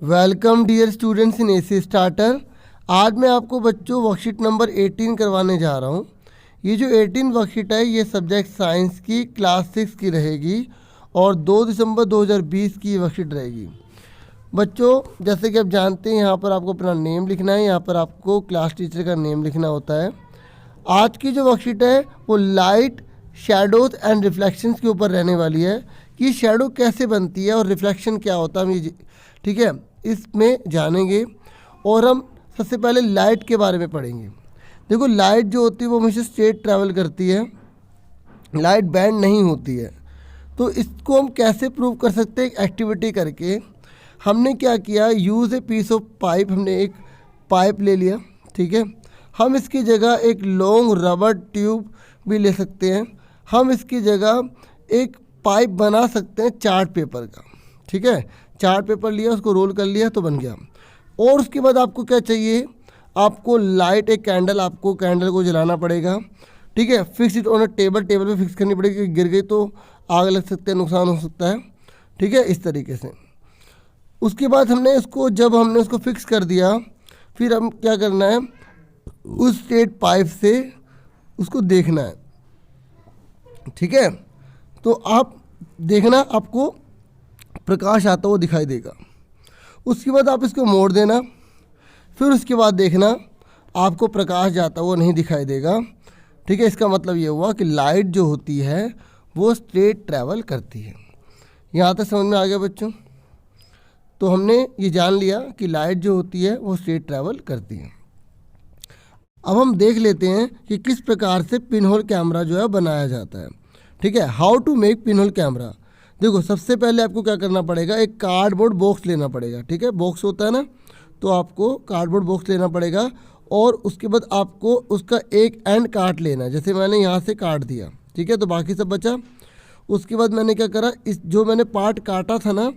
Welcome dear students in AC starter. आज मैं आपको बच्चों वर्कशीट नंबर 18 करवाने जा रहा हूँ। ये जो 18 वर्कशीट है ये सब्जेक्ट साइंस की क्लास 6 की रहेगी और 2 दिसंबर 2020 की वर्कशीट रहेगी। बच्चों जैसे कि आप जानते हैं यहाँ पर आपको अपना नेम लिखना है, यहाँ पर आपको क्लास टीचर का नेम लिखना होता है। आज की जो वर्कशीट है वो लाइट, शेडोज एंड रिफ्लेक्शंस के ऊपर रहने वाली है कि शेडो कैसे बनती है और रिफ्लेक्शन क्या होता है, हम ये ठीक है इसमें जानेंगे। और हम सबसे पहले लाइट के बारे में पढ़ेंगे। देखो लाइट जो होती है वो हमेशा स्ट्रेट ट्रैवल करती है, लाइट बैंड नहीं होती है। तो इसको हम कैसे प्रूव कर सकते हैं? एक एक्टिविटी करके। हमने क्या किया, use a piece of pipe, हमने एक पाइप ले लिया, ठीक है। हम इसकी जगह एक लॉन्ग रबर ट्यूब भी ले सकते हैं। हम इसकी जगह एक पाइप बना सकते हैं चार्ट पेपर का, ठीक है। चार्ट पेपर लिया, उसको रोल कर लिया तो बन गया। और उसके बाद आपको क्या चाहिए, आपको लाइट, एक कैंडल, आपको कैंडल को जलाना पड़ेगा, ठीक है। Fix it on a table, table पे फिक्स करनी पड़ेगी, गिर गई तो आग लग सकते हैं, नुकसान हो सकता है, ठीक है, इस तरीके से। उसके बाद जब हमने उसको फिक्स कर दिया, फिर हम क्या करना है, उस स्ट्रेट पाइप से उसको देखना है, ठीक है। तो आप देखना, आपको प्रकाश आता हुआ दिखाई देगा। उसके बाद आप इसको मोड़ देना, फिर उसके बाद देखना आपको प्रकाश जाता हुआ नहीं दिखाई देगा, ठीक है। इसका मतलब ये हुआ कि लाइट जो होती है वो स्ट्रेट ट्रैवल करती है। यहाँ तक समझ में आ गया बच्चों? तो हमने ये जान लिया कि लाइट जो होती है वो स्ट्रेट ट्रैवल करती है। अब हम देख लेते हैं कि किस प्रकार से पिन होल कैमरा जो है बनाया जाता है, ठीक है। How to make pinhole camera. देखो सबसे पहले आपको क्या करना पड़ेगा, एक कार्डबोर्ड बॉक्स लेना पड़ेगा, ठीक है। बॉक्स होता है ना, तो आपको कार्डबोर्ड बॉक्स लेना पड़ेगा और उसके बाद आपको उसका एक एंड काट लेना, जैसे मैंने यहाँ से काट दिया, ठीक है, तो बाकी सब बचा। उसके बाद मैंने क्या करा, इस जो मैंने पार्ट काटा था ना,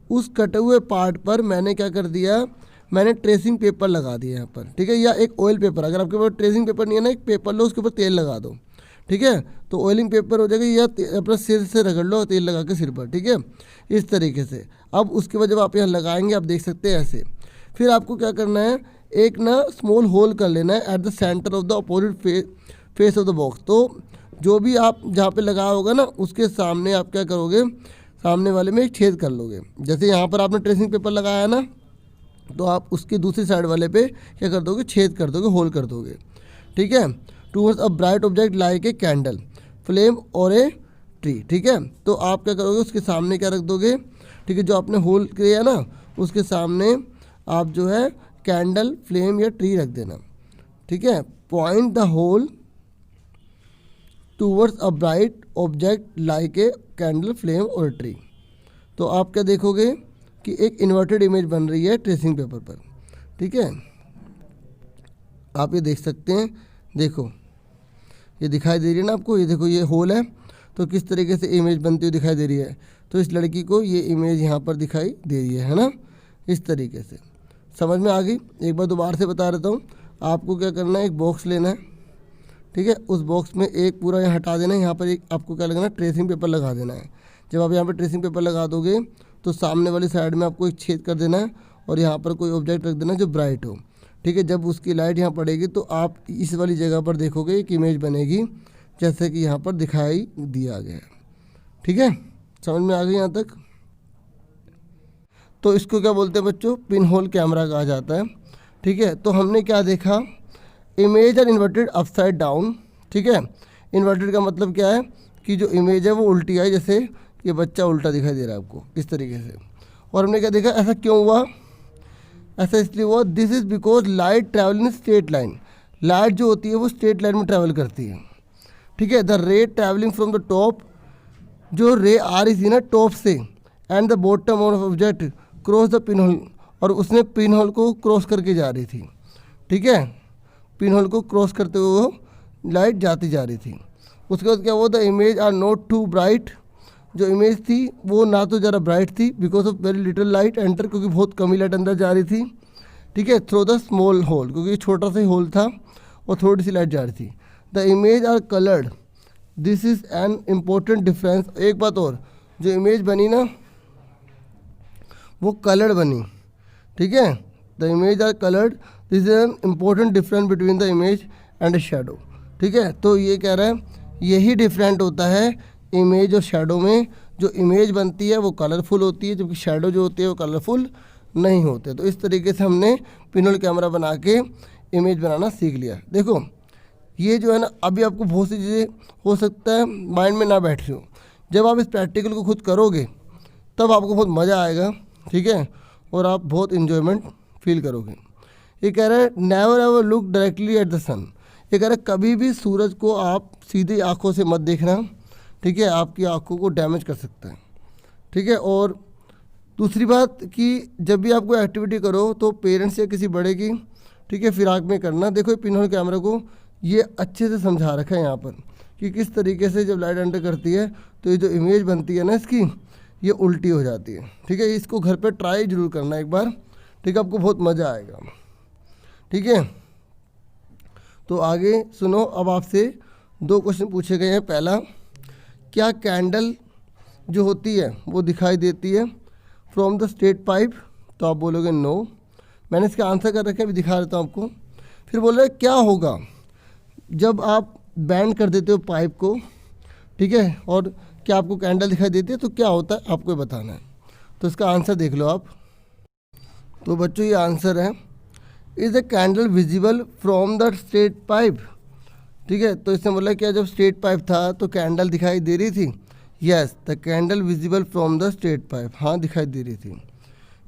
उस कटे हुए पार्ट पर मैंने क्या कर दिया, मैंने ट्रेसिंग पेपर लगा दिया यहाँ पर, ठीक है, या एक ऑयल पेपर। अगर आपके पास ट्रेसिंग पेपर नहीं है ना, एक पेपर लो, उसके ऊपर तेल लगा दो, ठीक है, तो ऑयलिंग पेपर हो जाएगा, या अपना सिर से रगड़ लो तेल लगा के सिर पर, ठीक है, इस तरीके से। अब उसके बाद जब आप यहाँ लगाएंगे, आप देख सकते हैं ऐसे। फिर आपको क्या करना है, एक ना स्मॉल होल कर लेना है at the centre of the opposite face of the box. तो जो भी आप जहाँ पे लगाया होगा ना, उसके सामने आप क्या करोगे, सामने वाले में एक छेद कर लोगे। जैसे यहाँ पर आपने ट्रेसिंग पेपर लगाया है ना, तो आप उसके दूसरी साइड वाले पे क्या कर दोगे, छेद कर दोगे, होल कर दोगे, ठीक है। Towards a bright object like a candle, flame और ए ट्री, ठीक है। तो आप क्या करोगे, उसके सामने क्या रख दोगे, ठीक है, जो आपने होल किया ना उसके सामने आप जो है कैंडल, फ्लेम या ट्री रख देना, ठीक है। Point the hole towards a bright object like a candle, flame और ट्री। तो आप क्या देखोगे कि एक इन्वर्टेड इमेज बन रही है ट्रेसिंग पेपर पर, ठीक है। आप ये देख सकते हैं, देखो ये दिखाई दे रही है ना आपको, ये देखो ये होल है, तो किस तरीके से इमेज बनती हुई दिखाई दे रही है। तो इस लड़की को ये इमेज यहाँ पर दिखाई दे रही है ना, इस तरीके से। समझ में आ गई? एक बार दोबारा से बता देता हूँ। आपको क्या करना है, एक बॉक्स लेना है, ठीक है, उस बॉक्स में एक पूरा यहाँ हटा देना है, यहाँ पर एक आपको क्या लगना है, ट्रेसिंग पेपर लगा देना है। जब आप यहाँ पर ट्रेसिंग पेपर लगा दोगे तो सामने वाली साइड में आपको एक छेद कर देना है और यहाँ पर कोई ऑब्जेक्ट रख देना जो ब्राइट हो, ठीक है। जब उसकी लाइट यहाँ पड़ेगी तो आप इस वाली जगह पर देखोगे एक इमेज बनेगी, जैसे कि यहाँ पर दिखाई दिया गया है, ठीक है। समझ में आ गई यहाँ तक? तो इसको क्या बोलते हैं बच्चों, पिन होल कैमरा कहा जाता है, ठीक है। तो हमने क्या देखा, image are inverted upside down, ठीक है। इन्वर्टेड का मतलब क्या है कि जो इमेज है वो उल्टी आई, जैसे ये बच्चा उल्टा दिखाई दे रहा है आपको इस तरीके से। और हमने क्या देखा, ऐसा क्यों हुआ, ऐसा इसलिए हुआ, this is because light travel in straight line. Light जो होती है वो स्ट्रेट लाइन में ट्रैवल करती है, ठीक है। द रे ट्रैवलिंग फ्रॉम द टॉप, जो रे आ रही थी ना टॉप से, and the bottom of object cross the pin hole, और उसने पिन होल को क्रॉस करके जा रही थी, ठीक है। पिन होल को क्रॉस करते हुए वो लाइट जाती जा रही थी। उसके बाद क्या हुआ, the image are not too bright, जो इमेज थी वो ना तो ज़रा ब्राइट थी, because of very little light enter, क्योंकि बहुत कम ही लाइट अंदर जा रही थी, ठीक है, थ्रू द स्मॉल होल, क्योंकि छोटा सा ही होल था और थोड़ी सी लाइट जा रही थी। The image are coloured, this is an important difference. एक बात और, जो इमेज बनी ना वो कलर्ड बनी, ठीक है, the image are coloured, this is an important difference between the image and shadow. ठीक है, तो ये कह रहा है यही डिफरेंट होता है इमेज और शेडो में। जो इमेज बनती है वो कलरफुल होती है, जबकि शेडो जो होती है वो कलरफुल नहीं होते। तो इस तरीके से हमने पिनोल कैमरा बना के इमेज बनाना सीख लिया। देखो ये जो है ना, अभी आपको बहुत सी चीज़ें हो सकता है माइंड में ना बैठ रही हो, जब आप इस प्रैक्टिकल को खुद करोगे तब आपको बहुत मज़ा आएगा। ठीक है, और आप बहुत इन्जॉयमेंट फील करोगे। ये कह रहा है never ever look directly at the sun. ये कह रहा है कभी भी सूरज को आप सीधी आंखों से मत देखना। ठीक है, आपकी आंखों को डैमेज कर सकता है। ठीक है, और दूसरी बात कि जब भी आप कोई एक्टिविटी करो तो पेरेंट्स या किसी बड़े की, ठीक है, फिराक में करना। देखो पिनहोल कैमरा को ये अच्छे से समझा रखा है यहाँ पर कि किस तरीके से जब लाइट एंटर करती है तो ये जो इमेज बनती है ना इसकी, ये उल्टी हो जाती है। ठीक है, इसको घर पे ट्राई जरूर करना एक बार। ठीक है, आपको बहुत मज़ा आएगा। ठीक है, तो आगे सुनो, अब आपसे 2 क्वेश्चन पूछे गए हैं। पहला, क्या कैंडल जो होती है वो दिखाई देती है फ्रॉम द स्ट्रेट पाइप? तो आप बोलोगे नो। मैंने इसका आंसर कर रखा है, अभी दिखा देता हूँ आपको। फिर बोल रहे क्या होगा जब आप बैंड कर देते हो पाइप को, ठीक है, और क्या आपको कैंडल दिखाई देती है? तो क्या होता है आपको बताना है। तो इसका आंसर देख लो आप। तो बच्चों ये आंसर है, is the candle visible from the straight pipe. ठीक है, तो इसने बोला क्या जब स्ट्रेट पाइप था तो कैंडल दिखाई दे रही थी? Yes, the candle visible from the straight pipe. हाँ, दिखाई दे रही थी।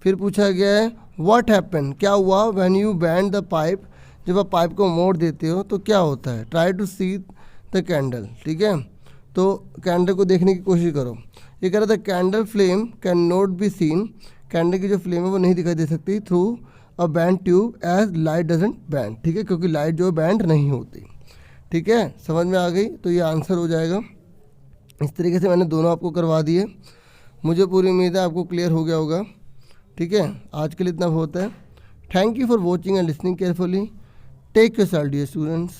फिर पूछा गया है व्हाट हैपन, क्या हुआ when you band the pipe, जब आप पाइप को मोड़ देते हो तो क्या होता है? Try to see the candle. ठीक है, तो कैंडल को देखने की कोशिश करो। ये कह रहा था candle flame can not be seen, candle की जो फ्लेम है वो नहीं दिखाई दे सकती through a bend tube as light doesn't bend. ठीक है, क्योंकि लाइट जो बैंड नहीं होती। ठीक है, समझ में आ गई? तो ये आंसर हो जाएगा। इस तरीके से मैंने दोनों आपको करवा दिए। मुझे पूरी उम्मीद है आपको क्लियर हो गया होगा। ठीक है, आज के लिए इतना बहुत है। Thank you for watching and listening carefully. Take yourself dear students.